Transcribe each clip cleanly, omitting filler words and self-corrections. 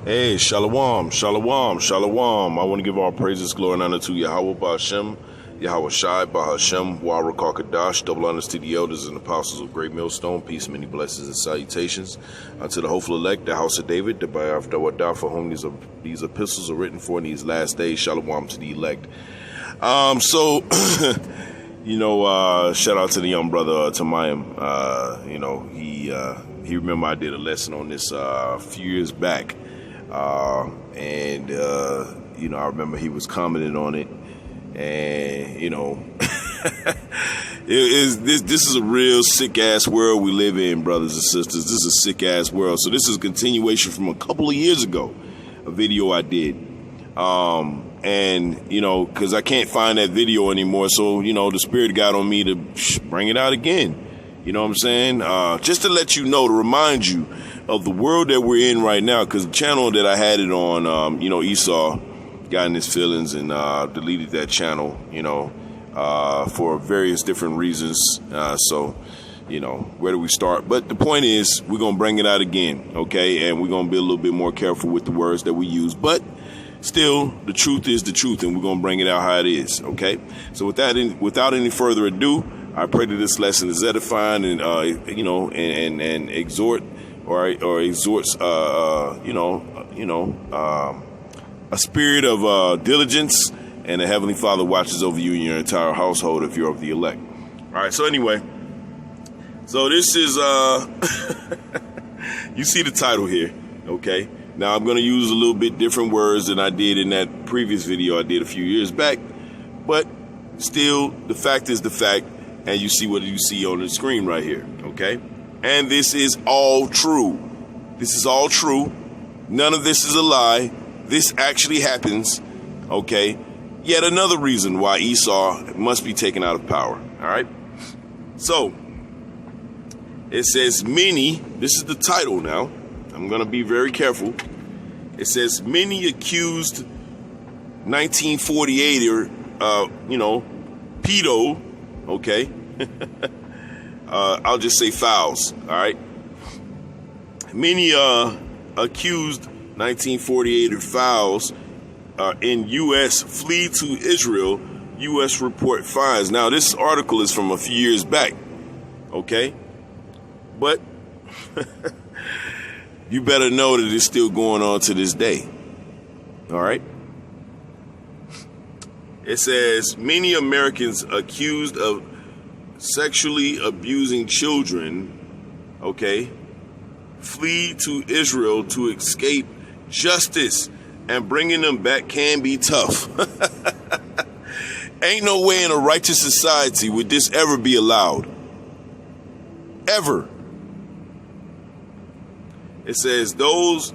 Hey, shalom, shalom, shalom. I want to give all praises, glory, and honor to Yahweh Ba'Hashem, Yahweh Shai Ba'Hashem, Warakah Kadash, double honors to the elders and apostles of Great Millstone, peace, many blessings and salutations unto the hopeful elect, the house of David, the Bayaf Dawadah, for whom these epistles are written for in these last days. Shalom to the elect. Shout out to the young brother Tamayim. He remember I did a lesson on this a few years back. I remember he was commenting on it, and this is a real sick ass world we live in, brothers and sisters. This is a sick ass world. So this is a continuation from a couple of years ago, a video I did, because I can't find that video anymore. So the Spirit got on me to bring it out again. You know what I'm saying? Just to let you know, to remind you of the world that we're in right now, because the channel that I had it on, Esau got in his feelings and deleted that channel, for various different reasons. Where do we start? But the point is, we're going to bring it out again, okay? And we're going to be a little bit more careful with the words that we use. But still, the truth is the truth, and we're going to bring it out how it is, okay? So without any further ado, I pray that this lesson is edifying and and exhorts a spirit of diligence, and the Heavenly Father watches over you and your entire household if you're of the elect. All right. So anyway, this is you see the title here, okay? Now I'm going to use a little bit different words than I did in that previous video I did a few years back, but still, the fact is the fact. And you see what you see on the screen right here, okay? And this is all true. This is all true. None of this is a lie. This actually happens, okay? Yet another reason why Esau must be taken out of power, all right? So, it says many, this is the title now. I'm going to be very careful. It says many accused 1948er, pedo, okay? I'll just say fouls, all right? Many accused 1948 fouls in U.S. flee to Israel, U.S. report finds. Now, this article is from a few years back, okay? But you better know that it's still going on to this day, all right? It says many Americans accused of sexually abusing children, okay, flee to Israel to escape justice, and bringing them back can be tough. Ain't no way in a righteous society would this ever be allowed. Ever. It says those,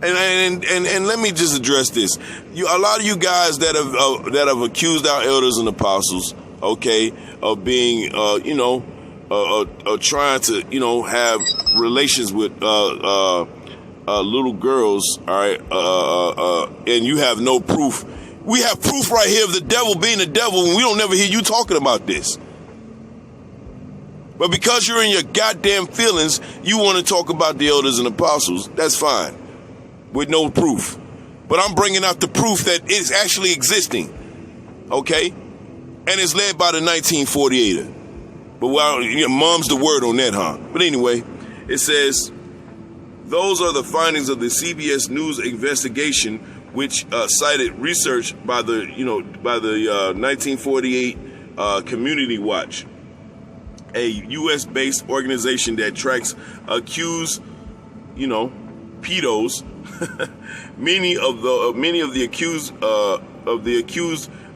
and let me just address this. A lot of you guys that have accused our elders and apostles, okay, of being, trying to, have relations with little girls, all right, and you have no proof. We have proof right here of the devil being the devil, and we don't never hear you talking about this. But because you're in your goddamn feelings, you want to talk about the elders and apostles. That's fine, with no proof. But I'm bringing out the proof that it's actually existing, okay? And it's led by the 1948er. But mom's the word on that, huh? But anyway, it says, those are the findings of the CBS News investigation, which cited research by the 1948 Community Watch, a U.S.-based organization that tracks accused, pedos. many of the accused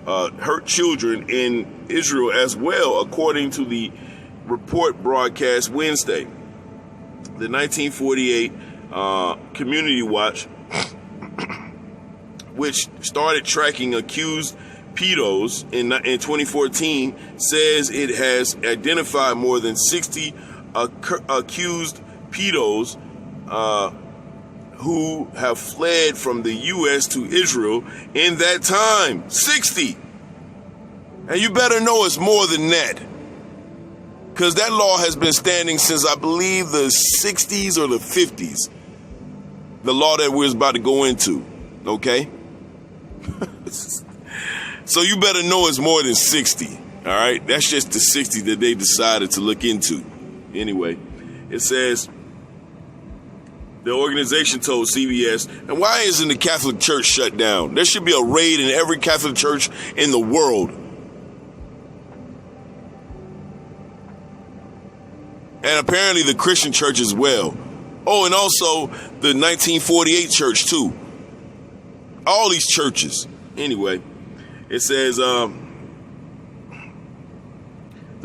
hurt children in Israel as well, according to the report broadcast Wednesday. The 1948 Community Watch, which started tracking accused pedos in 2014, says it has identified more than 60 accused pedos who have fled from the U.S. to Israel in that time. 60. And you better know it's more than that, because that law has been standing since, I believe, the 60s or the 50s. The law that we're about to go into, okay? So you better know it's more than 60, all right? That's just the 60 that they decided to look into. Anyway, it says, the organization told CBS, and why isn't the Catholic Church shut down? There should be a raid in every Catholic church in the world. And apparently the Christian church as well. Oh, and also the 1948 church too. All these churches. Anyway, it says the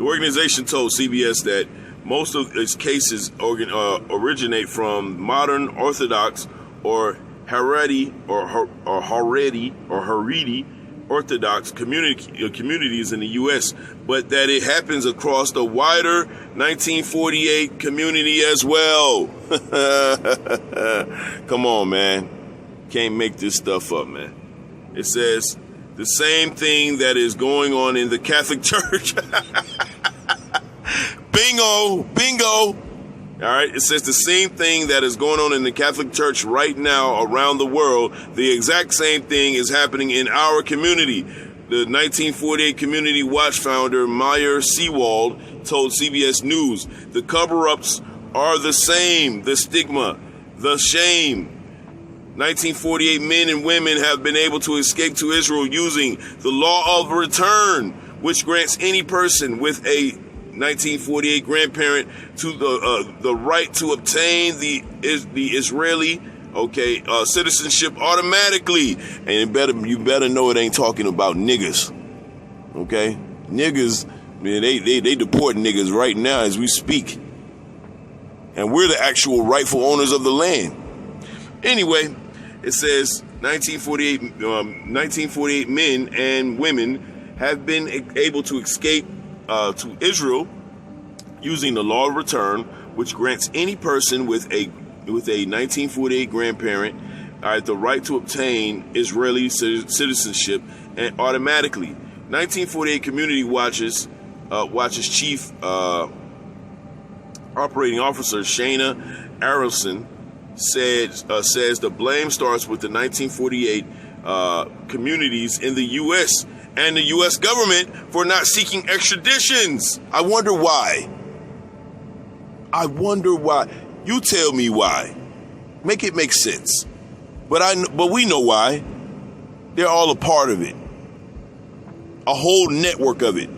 organization told CBS that most of its cases originate from modern Orthodox or Haredi Orthodox communities in the U.S., but that it happens across the wider 1948 community as well. Come on, man. Can't make this stuff up, man. It says the same thing that is going on in the Catholic Church. Bingo, bingo. All right, it says the same thing that is going on in the Catholic Church right now around the world. The exact same thing is happening in our community. The 1948 Community Watch founder Meyer Seawald told CBS News, the cover-ups are the same, the stigma, the shame. 1948 men and women have been able to escape to Israel using the law of return, which grants any person with a 1948 grandparent to the right to obtain the Israeli citizenship automatically. And you better know it ain't talking about niggas. Okay, niggas, man, they deport niggas right now as we speak, and we're the actual rightful owners of the land. Anyway, it says 1948 men and women have been able to escape to Israel using the law of return, which grants any person with a 1948 grandparent the right to obtain Israeli citizenship and automatically. 1948 Community Watch's chief operating officer Shana Aronson says the blame starts with the 1948 communities in the U.S. and the U.S. government for not seeking extraditions. I wonder why. You tell me why. Make it make sense. But we know why. They're all a part of it. A whole network of it.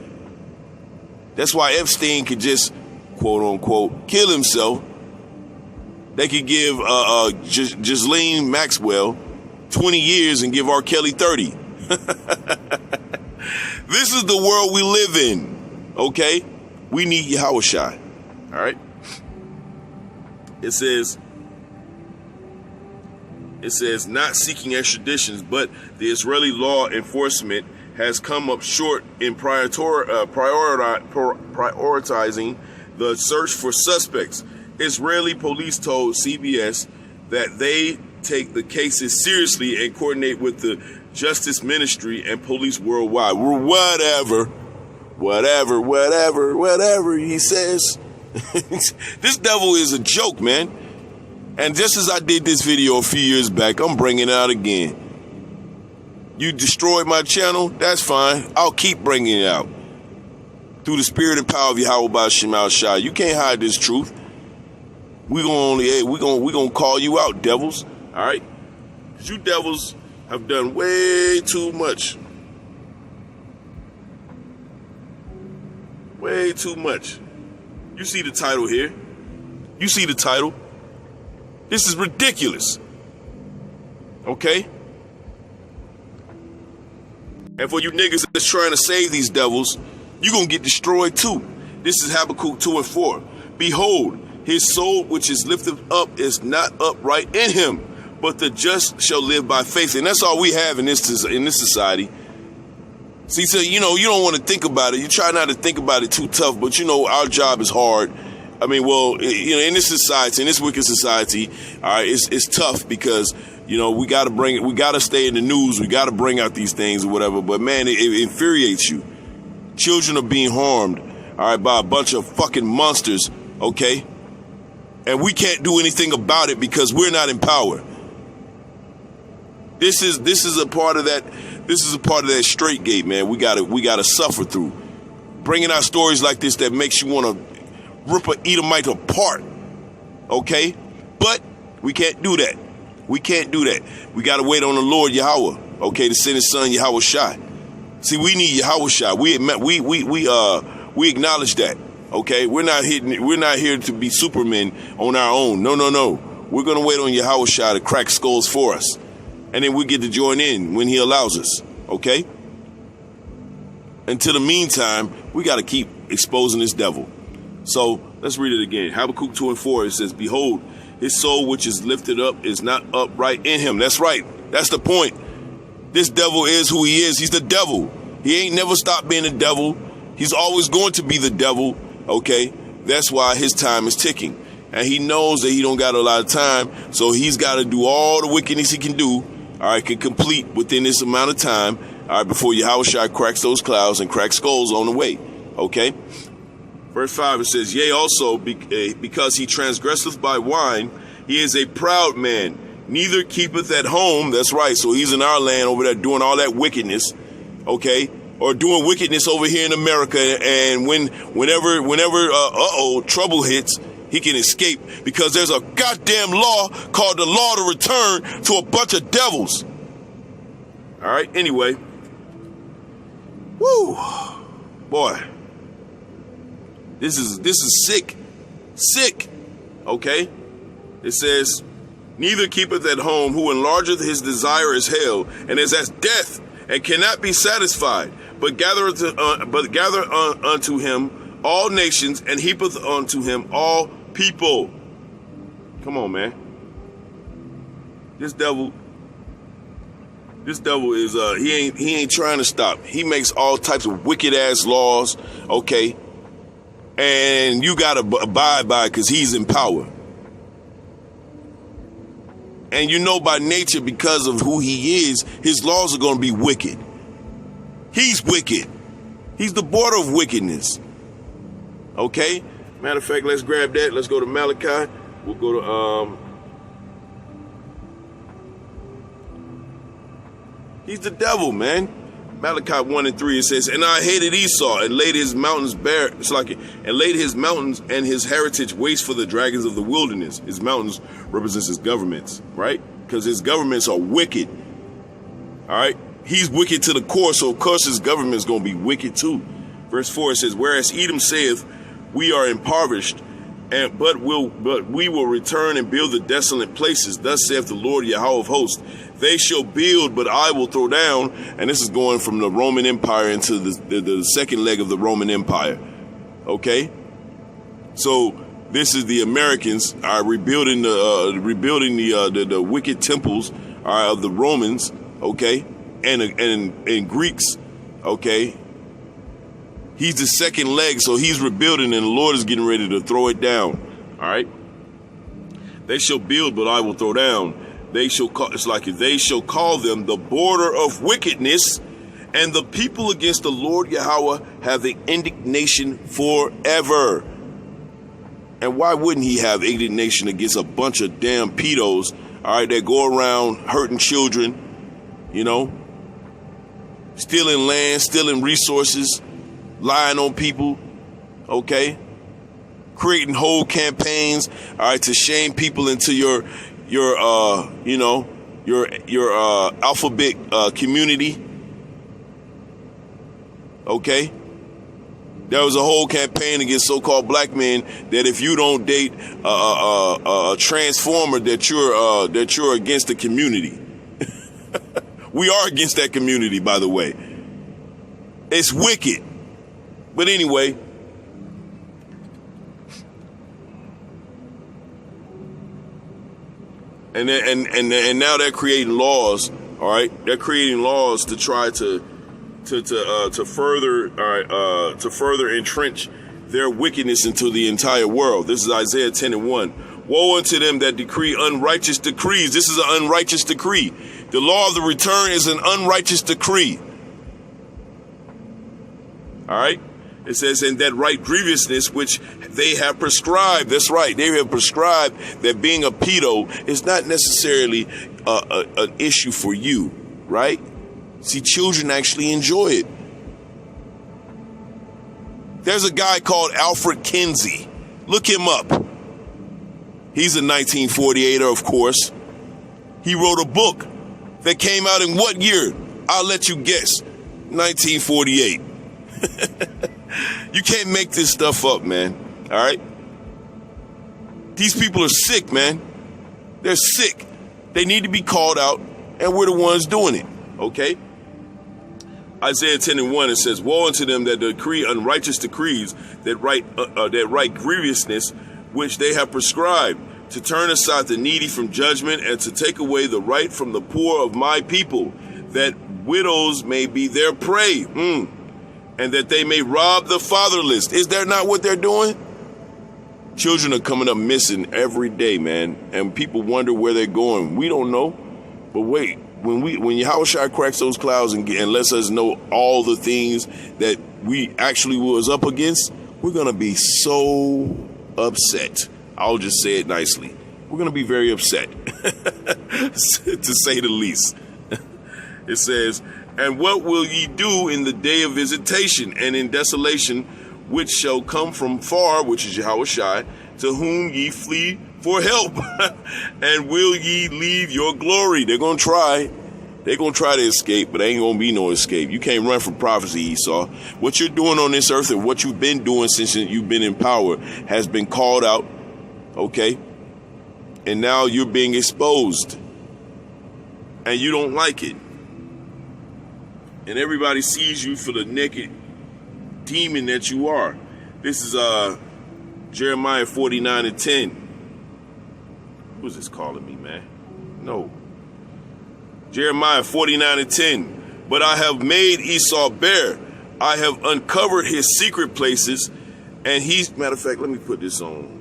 That's why Epstein could just, quote unquote, kill himself. They could give Ghislaine Maxwell 20 years and give R. Kelly 30. This is the world we live in, okay? We need Yahushua, all right? It says not seeking extraditions, but the Israeli law enforcement has come up short in prioritizing the search for suspects. Israeli police told CBS that they take the cases seriously and coordinate with the Justice Ministry and police worldwide. Whatever he says. This devil is a joke, man. And just as I did this video a few years back, I'm bringing it out again. You destroyed my channel? That's fine. I'll keep bringing it out. Through the spirit and power of Yahweh Shema Shai. You can't hide this truth. We're gonna call you out, devils. All right? Because you devils have done way too much. Way too much. You see the title here. You see the title. This is ridiculous. Okay? And for you niggas that's trying to save these devils, you're going to get destroyed too. This is Habakkuk 2:4. Behold, his soul which is lifted up is not upright in him, but the just shall live by faith. And that's all we have in this society. See, so, you don't want to think about it. You try not to think about it too tough, but our job is hard. I mean, well, in this society, in this wicked society, all right, it's tough because, we got to stay in the news. We got to bring out these things or whatever. But man, it infuriates you. Children are being harmed, all right, by a bunch of fucking monsters, okay? And we can't do anything about it because we're not in power. This is a part of that. This is a part of that straight gate, man. We gotta suffer through. Bringing out stories like this that makes you want to rip an Edomite apart. Okay, but we can't do that. We can't do that. We gotta wait on the Lord Yahweh. Okay, to send His Son Yahweh Shai. See, we need Yahweh Shai. We acknowledge that. Okay, we're not here to be supermen on our own. No. We're gonna wait on Yahweh Shai to crack skulls for us, and then we get to join in when He allows us. Okay. Until the meantime, we got to keep exposing this devil. So let's read it again. Habakkuk 2:4. It says, "Behold, his soul which is lifted up is not upright in him." That's right. That's the point. This devil is who he is. He's the devil. He ain't never stopped being the devil. He's always going to be the devil. Okay. That's why his time is ticking. And he knows that he don't got a lot of time. So he's got to do all the wickedness he can do. All right. Can complete within this amount of time. All right. Before Yahweh Shai cracks those clouds and cracks skulls on the way. Okay. Verse 5, it says, "Yea, also because he transgresseth by wine, he is a proud man, neither keepeth at home." That's right. So he's in our land over there doing all that wickedness. Okay. Or doing wickedness over here in America. And whenever trouble hits, he can escape because there's a goddamn law called the law to return to a bunch of devils. All right. Anyway. Woo. Boy. This is sick. Sick. Okay. It says, "Neither keepeth at home, who enlargeth his desire is hell, and is as death, and cannot be satisfied, but gathereth unto him all nations, and heapeth unto him all people." Come on, man. This devil is he ain't trying to stop. He makes all types of wicked ass laws, okay? And you gotta abide by it because he's in power. And you know by nature, because of who he is, his laws are going to be wicked. He's wicked. He's the border of wickedness. Okay? Matter of fact, let's grab that. Let's go to Malachi. We'll go to, he's the devil, man. Malachi 1:3, it says, "And I hated Esau and laid his mountains bare, and laid his mountains and his heritage waste for the dragons of the wilderness." His mountains represents his governments, right? Because his governments are wicked. All right? He's wicked to the core, so of course his government is going to be wicked too. Verse 4, it says, "Whereas Edom saith, we are impoverished, but we will return and build the desolate places. Thus saith the Lord Yahweh of hosts, they shall build, but I will throw down." And this is going from the Roman Empire into the second leg of the Roman Empire. Okay? So this is the Americans are rebuilding the wicked temples of the Romans, okay, and Greeks, okay. He's the second leg, so he's rebuilding, and the Lord is getting ready to throw it down. All right. They shall build, but I will throw down. They shall call them the border of wickedness, and the people against the Lord Yahweh have the indignation forever. And why wouldn't he have indignation against a bunch of damn pedos, all right, that go around hurting children, you know, stealing land, stealing resources, lying on people, okay, creating whole campaigns, all right, to shame people into your alphabet community, okay. There was a whole campaign against so-called black men that if you don't date a transformer, that you're against the community. We are against that community, by the way. It's wicked. But anyway, and now they're creating laws. All right, they're creating laws to try to further entrench their wickedness into the entire world. This is Isaiah 10:1. "Woe unto them that decree unrighteous decrees." This is an unrighteous decree. The law of the return is an unrighteous decree. All right. It says, and that right grievousness which they have prescribed. That's right. They have prescribed that being a pedo is not necessarily an issue for you, right? See, children actually enjoy it. There's a guy called Alfred Kinsey. Look him up. He's a 1948er, of course. He wrote a book that came out in what year? I'll let you guess. 1948. You can't make this stuff up, man. All right? These people are sick, man. They're sick. They need to be called out, and we're the ones doing it. Okay? Isaiah 10:1, it says, woe unto them that decree unrighteous decrees, that write grievousness, which they have prescribed, to turn aside the needy from judgment, and to take away the right from the poor of my people, that widows may be their prey, and that they may rob the fatherless. Is that not what they're doing? Children are coming up missing every day, man, and people wonder where they're going. We don't know, but wait. When Yahushua cracks those clouds and lets us know all the things that we actually was up against, we're going to be so upset. I'll just say it nicely. We're going to be very upset, to say the least. It says, and what will ye do in the day of visitation and in desolation, which shall come from far, which is Yahushua, to whom ye flee for help? And will ye leave your glory? They're going to try. They're going to try to escape, but there ain't going to be no escape. You can't run from prophecy, Esau. What you're doing on this earth and what you've been doing since you've been in power has been called out, okay? And now you're being exposed. And you don't like it. And everybody sees you for the naked demon that you are. This is Jeremiah 49:10. Who's this calling me, man? No. Jeremiah 49:10. But I have made Esau bare. I have uncovered his secret places. And matter of fact, let me put this on.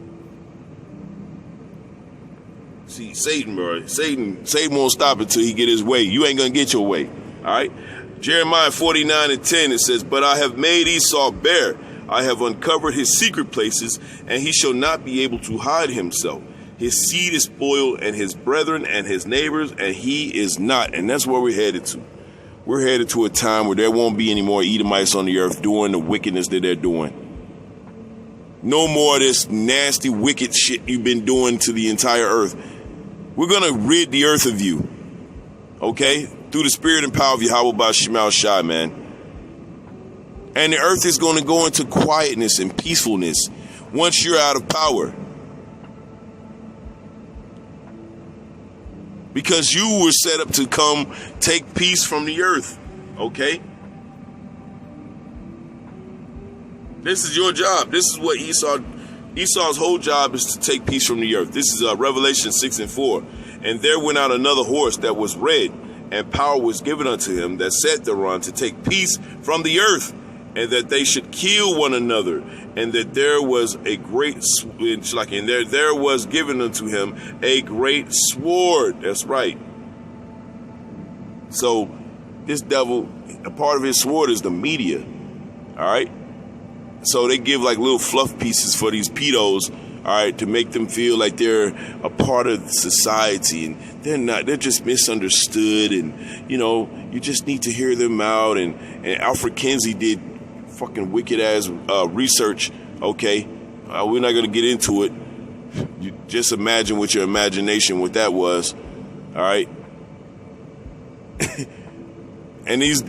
See, Satan, bro. Satan won't stop until he get his way. You ain't going to get your way. All right? Jeremiah 49:10, it says, but I have made Esau bare. I have uncovered his secret places, and he shall not be able to hide himself. His seed is spoiled, and his brethren and his neighbors, and he is not. And that's where we're headed to. We're headed to a time where there won't be any more Edomites on the earth doing the wickedness that they're doing. No more of this nasty, wicked shit you've been doing to the entire earth. We're going to rid the earth of you. Okay? Through the spirit and power of Yahweh by Shemal Shai, man. And the earth is going to go into quietness and peacefulness once you're out of power. Because you were set up to come take peace from the earth. Okay? This is your job. This is what Esau's whole job is, to take peace from the earth. This is Revelation 6:4. And there went out another horse that was red, and power was given unto him that sat thereon to take peace from the earth, and that they should kill one another, and that there was a great, there was given unto him a great sword. That's right. So this devil, a part of his sword is the media. All right. So they give like little fluff pieces for these pedos, all right, to make them feel like they're a part of society, and they're not. They're just misunderstood, and you just need to hear them out. And Alfred Kinsey did fucking wicked ass research. Okay, we're not gonna get into it. You just imagine with your imagination what that was. All right. And these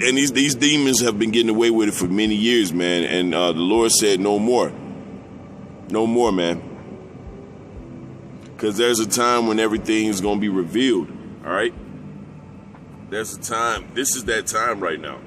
demons have been getting away with it for many years, man. And the Lord said, no more. No more, man. Because there's a time when everything is going to be revealed. All right? There's a time. This is that time right now.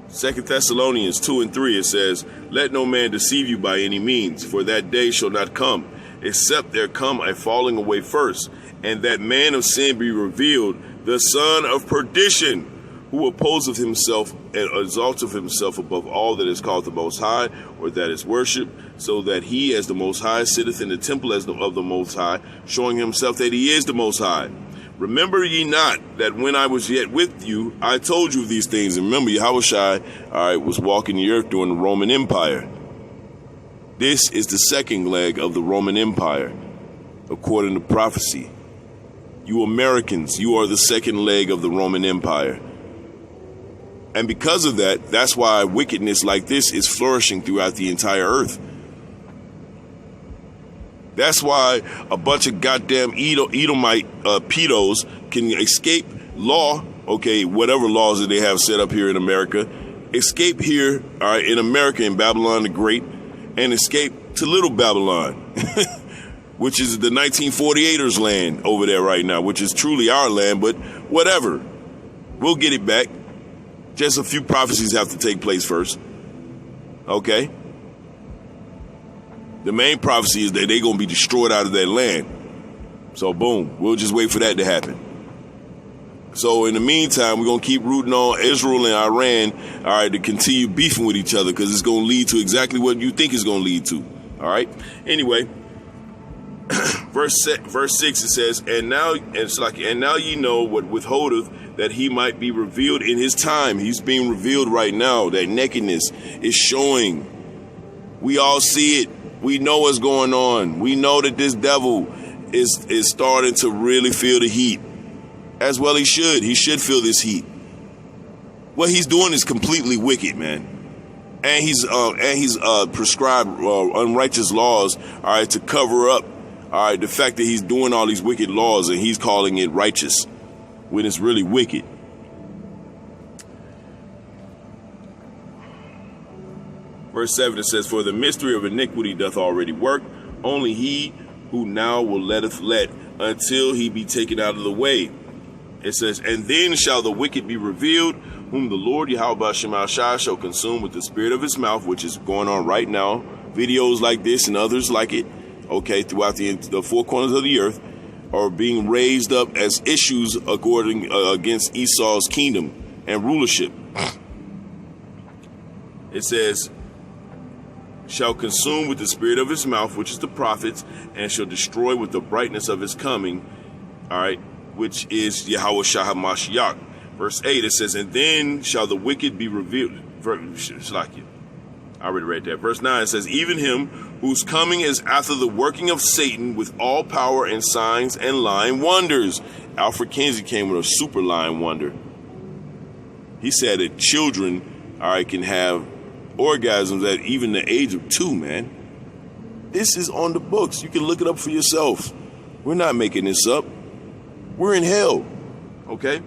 2 Thessalonians 2:3, it says, let no man deceive you by any means, for that day shall not come, except there come a falling away first, and that man of sin be revealed, the son of perdition, who opposeth himself and exalteth himself above all that is called the Most High, or that is worshipped, so that he as the Most High sitteth in the temple of the Most High, showing himself that he is the Most High. Remember ye not that when I was yet with you, I told you these things. And remember, Yahushua, was walking the earth during the Roman Empire. This is the second leg of the Roman Empire, according to prophecy. You Americans, you are the second leg of the Roman Empire. And because of that, that's why wickedness like this is flourishing throughout the entire earth. That's why a bunch of goddamn Edomite pedos can escape law, okay, whatever laws that they have set up here in America, escape here, in America, in Babylon the Great, and escape to Little Babylon, which is the 1948ers land over there right now, which is truly our land, but whatever. We'll get it back. Just a few prophecies have to take place first. Okay? The main prophecy is that they're going to be destroyed out of that land. So, boom. We'll just wait for that to happen. So, in the meantime, we're going to keep rooting on Israel and Iran, to continue beefing with each other, because it's going to lead to exactly what you think it's going to lead to. All right? Anyway, verse 6, it says, And now ye know what withholdeth, that he might be revealed in his time. He's being revealed right now. That nakedness is showing. We all see it. We know what's going on. We know that this devil is starting to really feel the heat. As well he should. He should feel this heat. What he's doing is completely wicked, man. And he's prescribed unrighteous laws, to cover up, the fact that he's doing all these wicked laws, and he's calling it righteous when it's really wicked. Verse 7, it says, For the mystery of iniquity doth already work, only he who now will letteth let, until he be taken out of the way. It says, And then shall the wicked be revealed, whom the Lord Yahweh Shema Shah shall consume with the spirit of his mouth, which is going on right now. Videos like this and others like it, okay, throughout the four corners of the earth, are being raised up as issues against Esau's kingdom and rulership. It says, shall consume with the spirit of his mouth, which is the prophets, and shall destroy with the brightness of his coming, which is Yahweh Shah HaMashiach. Verse 8, it says, And then shall the wicked be revealed. I already read that. Verse 9 says, Even him whose coming is after the working of Satan with all power and signs and lying wonders. Alfred Kinsey came with a super lying wonder. He said that children, can have orgasms at even the age of 2, man. This is on the books. You can look it up for yourself. We're not making this up. We're in hell. Okay?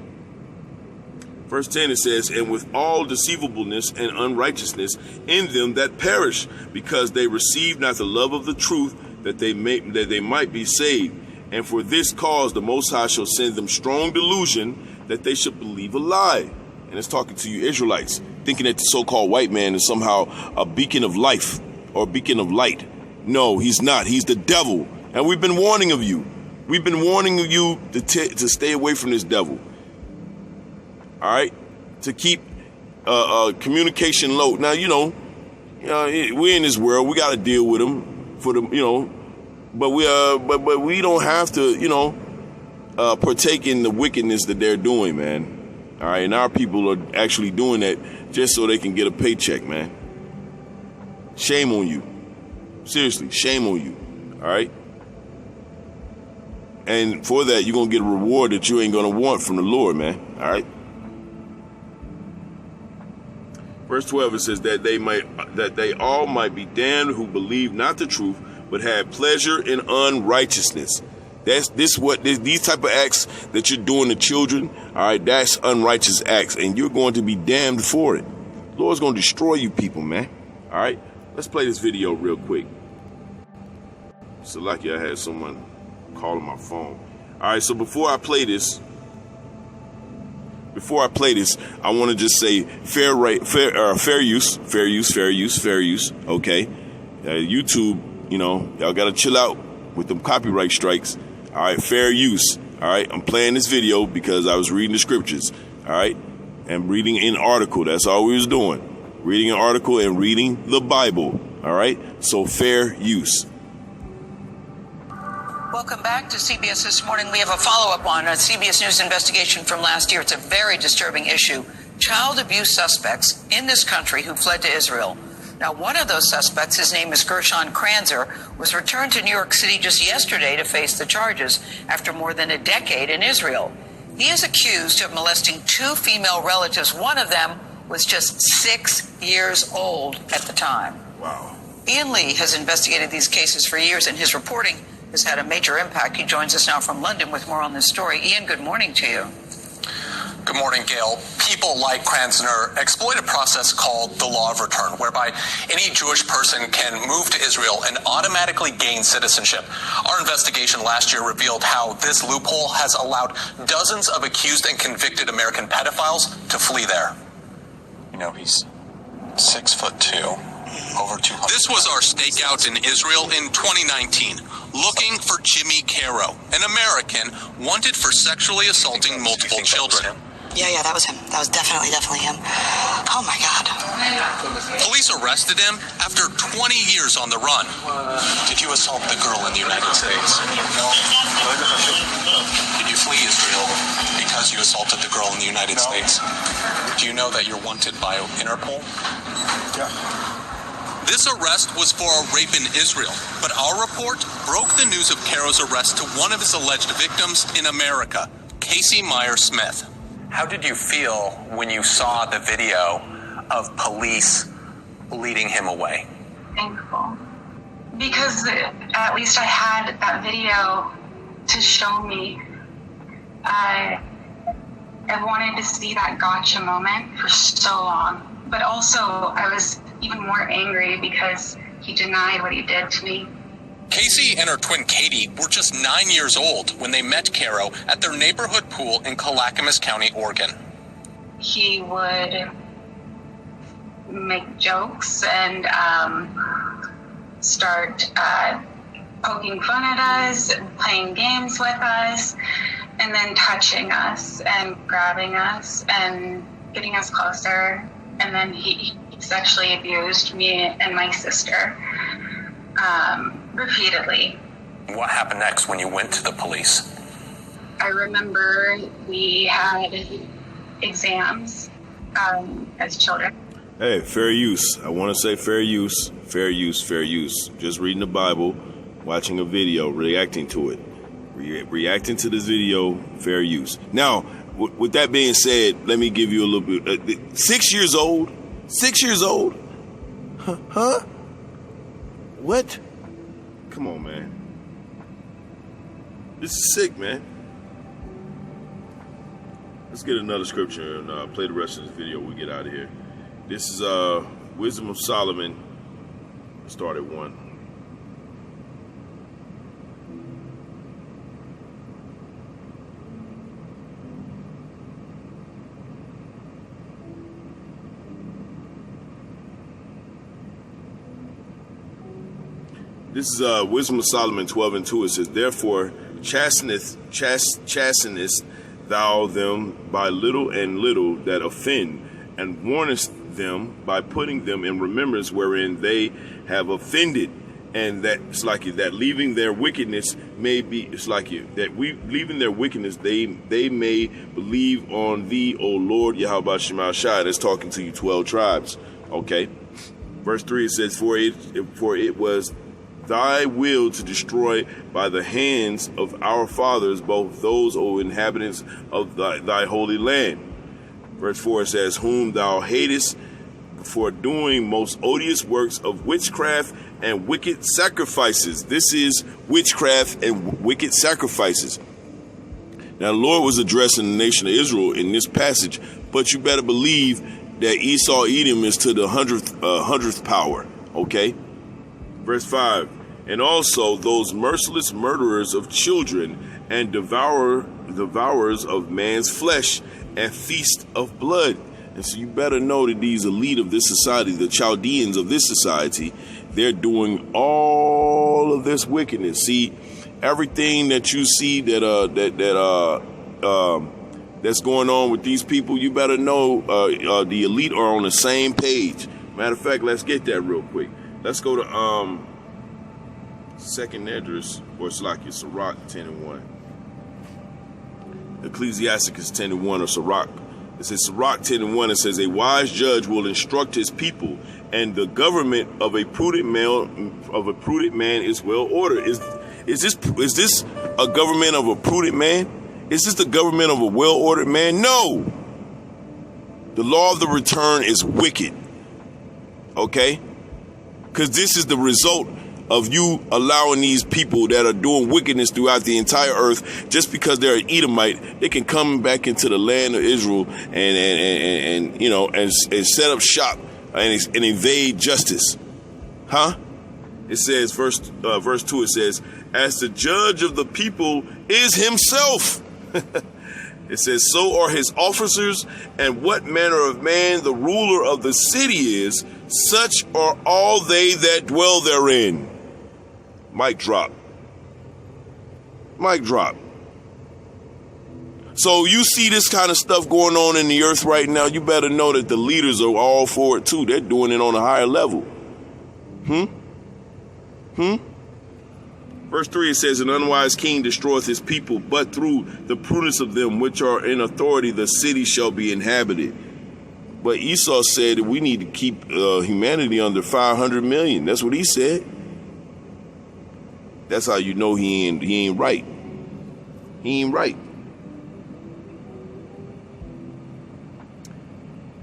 Verse 10, it says, And with all deceivableness and unrighteousness in them that perish, because they receive not the love of the truth, that they might be saved. And for this cause the Most High shall send them strong delusion, that they should believe a lie. And it's talking to you Israelites, thinking that the so-called white man is somehow a beacon of life or a beacon of light. No, he's not. He's the devil. And we've been warning of you. We've been warning you to stay away from this devil. All right, to keep communication low. Now, we're in this world. We got to deal with them but we don't have to, partake in the wickedness that they're doing, man. All right, and our people are actually doing that just so they can get a paycheck, man. Shame on you. Seriously, shame on you. All right. And for that, you're going to get a reward that you ain't going to want from the Lord, man. All right. Verse 12, it says that they all might be damned who believe not the truth, but had pleasure in unrighteousness. These type of acts that you're doing to children, all right, that's unrighteous acts, and you're going to be damned for it. The Lord's going to destroy you people, man. All right, let's play this video real quick. So lucky I had someone calling my phone. All right, so before I play this, I want to just say fair use. Okay, YouTube, y'all got to chill out with them copyright strikes. All right, fair use. All right, I'm playing this video because I was reading the scriptures. All right, and reading an article. That's all we was doing. Reading an article and reading the Bible. All right, so fair use. Welcome back to CBS This Morning. We have a follow-up on a CBS News investigation from last year. It's a very disturbing issue. Child abuse suspects in this country who fled to Israel. Now, one of those suspects, his name is Gershon Kranzer, was returned to New York City just yesterday to face the charges after more than a decade in Israel. He is accused of molesting 2 female relatives. One of them was just 6 years old at the time. Wow. Ian Lee has investigated these cases for years, and his reporting has had a major impact. He joins us now from London with more on this story. Ian, good morning to you. Good morning, Gail. People like Kranzner exploit a process called the law of return, whereby any Jewish person can move to Israel and automatically gain citizenship. Our investigation last year revealed how this loophole has allowed dozens of accused and convicted American pedophiles to flee there. You know, he's 6'2", over 200. This was our stakeout in Israel in 2019, looking for Jimmy Caro, an American wanted for sexually assaulting multiple children. Yeah, that was him. That was definitely him. Oh, my God. Police arrested him after 20 years on the run. Did you assault the girl in the United States? Did you flee Israel because you assaulted the girl in the United States? Do you know that you're wanted by Interpol? Yeah. This arrest was for a rape in Israel, but our report broke the news of Caro's arrest to one of his alleged victims in America, Casey Meyer-Smith. How did you feel when you saw the video of police leading him away? Thankful. Because at least I had that video to show me. I wanted to see that gotcha moment for so long. But also, I was even more angry because he denied what he did to me. Casey and her twin Katie were just 9 years old when they met Caro at their neighborhood pool in Clackamas County, Oregon. He would make jokes and start poking fun at us, playing games with us, and then touching us and grabbing us and getting us closer. And then he sexually abused me and my sister repeatedly. What happened next when you went to the police? I remember we had exams as children. Hey, fair use. I want to say fair use, fair use, fair use. Just reading the Bible, watching a video, reacting to it. Reacting to this video, fair use. Now, with that being said, let me give you a little bit. 6 years old? 6 years old? Huh? What? Come on, man. This is sick, man. Let's get another scripture and play the rest of this video when we get out of here. This is Wisdom of Solomon. Start at 1. This is Wisdom of Solomon 12:2. It says, "Therefore chastenest thou them by little and little that offend, and warnest them by putting them in remembrance wherein they have offended, and that it's like it, that leaving their wickedness may be it's like it, that we leaving their wickedness they may believe on thee, O Lord Yahweh Shema Shai." That's talking to you 12 tribes. Okay. Verse 3 it says, For it was thy will to destroy by the hands of our fathers both those, O inhabitants of thy holy land. Verse 4 says, Whom thou hatest for doing most odious works of witchcraft and wicked sacrifices. This is witchcraft and wicked sacrifices. Now the Lord was addressing the nation of Israel in this passage, but you better believe that Esau Edom is to the hundredth power. Okay. Verse 5. And also those merciless murderers of children and devourers of man's flesh and feast of blood. And so you better know that these elite of this society, the Chaldeans of this society, they're doing all of this wickedness. See, everything that you see that's going on with these people, you better know the elite are on the same page. Matter of fact, let's get that real quick. Let's go to Second Esdras, or Sirach 10:1. Ecclesiasticus 10:1, or Sirach. It says Sirach 10:1. It says, a wise judge will instruct his people, and the government of a prudent man is well ordered. Is this a government of a prudent man? Is this the government of a well ordered man? No. The law of the return is wicked. Okay? Because this is the result of you allowing these people that are doing wickedness throughout the entire earth, just because they're an Edomite, they can come back into the land of Israel and you know, and set up shop and evade justice. Huh? It says, verse 2, it says, as the judge of the people is himself. It says, so are his officers, and what manner of man the ruler of the city is, such are all they that dwell therein. Mic drop. Mic drop. So you see this kind of stuff going on in the earth right now, you better know that the leaders are all for it too. They're doing it on a higher level. Verse 3, it says, an unwise king destroyeth his people, but through the prudence of them which are in authority the city shall be inhabited. But Esau said that we need to keep humanity under 500 million. That's what he said. That's how you know he ain't right. He ain't right.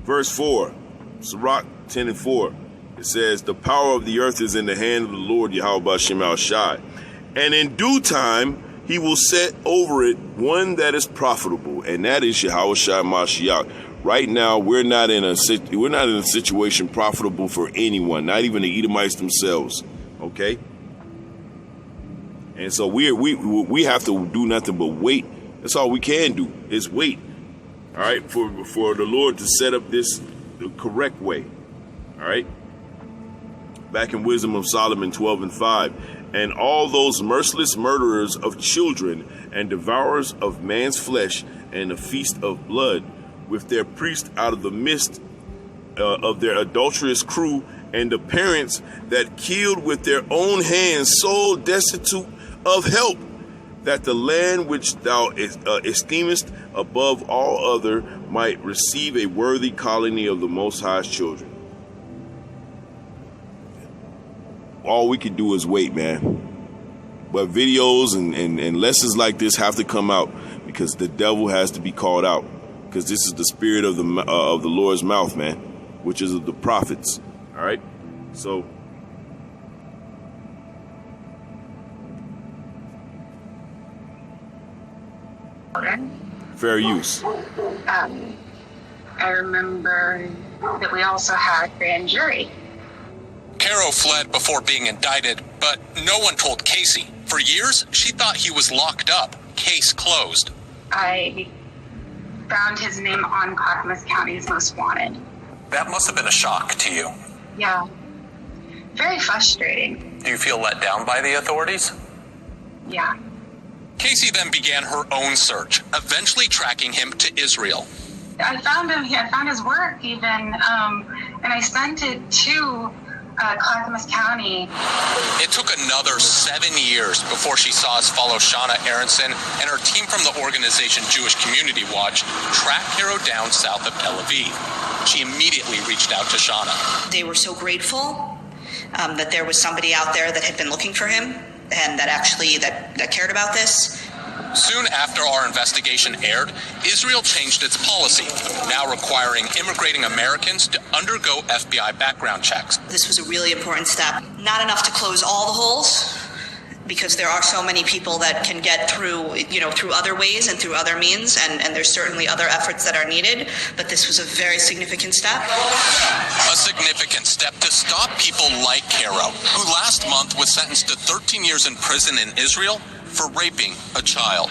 Verse 4, Sirach 10:4. It says, the power of the earth is in the hand of the Lord Yahweh Shema Shai. And in due time, he will set over it one that is profitable, and that is Yahweh Shai Mashiach. Right now, we're not in a situation profitable for anyone, not even the Edomites themselves. Okay, and so we have to do nothing but wait. That's all we can do is wait. All right, for the Lord to set up this the correct way. All right. Back in Wisdom of Solomon 12:5. And all those merciless murderers of children and devourers of man's flesh and the feast of blood, with their priests out of the midst of their adulterous crew, and the parents that killed with their own hands, so destitute of help, that the land which thou esteemest above all other might receive a worthy colony of the Most High's children. All we can do is wait, man. But videos and lessons like this have to come out, because the devil has to be called out, because this is the spirit of the Lord's mouth, man, which is of the prophets. All right, so fair use. I remember that we also had grand jury. Caro fled before being indicted, but no one told Casey. For years, she thought he was locked up. Case closed. I found his name on Clackamas County's Most Wanted. That must have been a shock to you. Yeah. Very frustrating. Do you feel let down by the authorities? Yeah. Casey then began her own search, eventually tracking him to Israel. I found him. I found his work even, and I sent it to Clackamas County. It took another 7 years before she saw us follow Shauna Aronson and her team from the organization Jewish Community Watch track Caro down south of Tel Aviv. She immediately reached out to Shauna. They were so grateful that there was somebody out there that had been looking for him and that actually that cared about this. Soon after our investigation aired, Israel changed its policy, now requiring immigrating Americans to undergo FBI background checks. This was a really important step. Not enough to close all the holes, because there are so many people that can get through, through other ways and through other means, and there's certainly other efforts that are needed, but this was a very significant step. A significant step to stop people like Caro, who last month was sentenced to 13 years in prison in Israel for raping a child.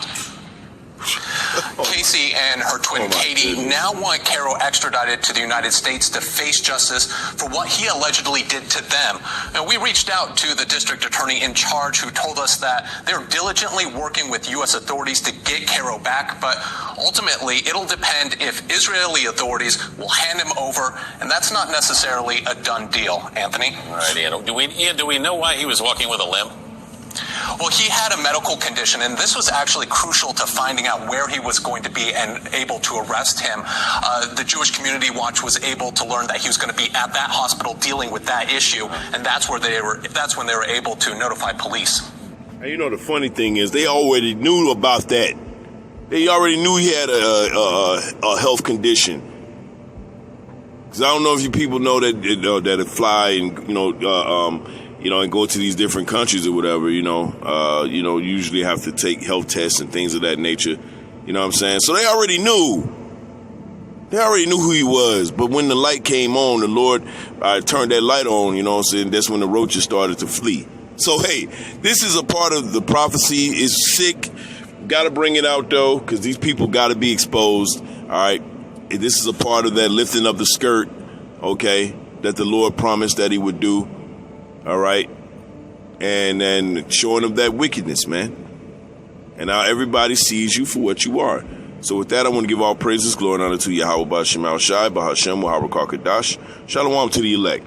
Casey and her twin Katie now want Caro extradited to the United States to face justice for what he allegedly did to them. And we reached out to the district attorney in charge, who told us that they're diligently working with U.S. authorities to get Caro back, but ultimately it'll depend if Israeli authorities will hand him over, and that's not necessarily a done deal. Anthony? All right, Ian. Do we know why he was walking with a limp? Well, he had a medical condition, and this was actually crucial to finding out where he was going to be and able to arrest him. The Jewish Community Watch was able to learn that he was going to be at that hospital dealing with that issue, and that's when they were able to notify police. And you know, the funny thing is they already knew about that. They already knew he had a health condition. Because I don't know if you people know that fly and and go to these different countries or whatever. Usually have to take health tests and things of that nature. You know what I'm saying? So they already knew. They already knew who he was. But when the light came on, the Lord turned that light on. You know what I'm saying? That's when the roaches started to flee. So hey, this is a part of the prophecy. It's sick. Got to bring it out, though, because these people got to be exposed, all right? This is a part of that lifting of the skirt, okay, that the Lord promised that he would do, all right? And then showing them that wickedness, man. And now everybody sees you for what you are. So with that, I want to give all praises, glory, and honor to Yahweh Ba'Shem Al Shai, Ba'Hashem, Wahara Kakadash. Shalom to the elect.